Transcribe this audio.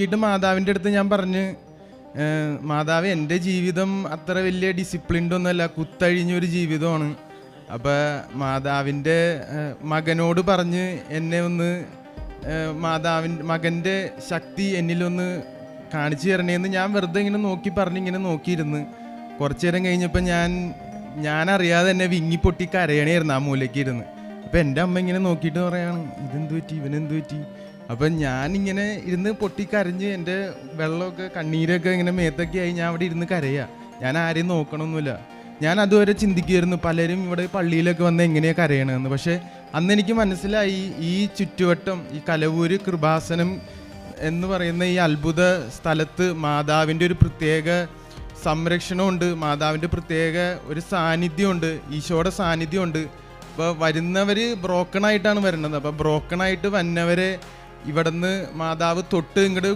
നോക്കിയിട്ട് മാതാവിൻ്റെ അടുത്ത് ഞാൻ പറഞ്ഞ്, മാതാവ് എൻ്റെ ജീവിതം അത്ര വലിയ ഡിസിപ്ലിൻഡ് ഒന്നുമല്ല, കുത്തഴിഞ്ഞൊരു ജീവിതമാണ്. അപ്പോൾ മാതാവിൻ്റെ മകനോട് പറഞ്ഞ് എന്നെ ഒന്ന് മകൻ്റെ ശക്തി എന്നിലൊന്ന് കാണിച്ചു തരണേന്ന് ഞാൻ വെറുതെ ഇങ്ങനെ ഇങ്ങനെ നോക്കിയിരുന്ന്. കുറച്ചു നേരം കഴിഞ്ഞപ്പോൾ ഞാനറിയാതെ തന്നെ വിങ്ങിപ്പൊട്ടി കരയണേയിരുന്നു ആ മൂലയ്ക്ക് ഇരുന്ന്. അപ്പം എൻ്റെ അമ്മ ഇങ്ങനെ നോക്കിയിട്ട് പറയാണ്, ഇതെന്ത് പറ്റി, ഇവനെന്ത് പറ്റി? അപ്പം ഞാനിങ്ങനെ ഇരുന്ന് പൊട്ടി കരഞ്ഞ് എൻ്റെ വെള്ളമൊക്കെ കണ്ണീരൊക്കെ ഇങ്ങനെ മേത്തൊക്കെ ആയി ഞാൻ അവിടെ ഇരുന്ന് കരയുക. ഞാൻ ആരെയും നോക്കണമൊന്നുമില്ല. ഞാൻ അതുവരെ ചിന്തിക്കുമായിരുന്നു പലരും ഇവിടെ പള്ളിയിലൊക്കെ വന്ന് എങ്ങനെയാണ് കരയണമെന്ന്. പക്ഷേ അന്ന് എനിക്ക് മനസ്സിലായി, ഈ ചുറ്റുവട്ടം, ഈ കലവൂര് കൃപാസനം എന്ന് പറയുന്ന ഈ അത്ഭുത സ്ഥലത്ത് മാതാവിൻ്റെ ഒരു പ്രത്യേക സംരക്ഷണമുണ്ട്, മാതാവിൻ്റെ പ്രത്യേക ഒരു സാന്നിധ്യമുണ്ട്, ഈശോയുടെ സാന്നിധ്യമുണ്ട്. അപ്പോൾ വരുന്നവർ ബ്രോക്കണായിട്ടാണ് വരുന്നത്. അപ്പോൾ ബ്രോക്കണായിട്ട് വന്നവരെ ഇവിടുന്ന് മാതാവ് തൊട്ട് ഇങ്ങോട്ട്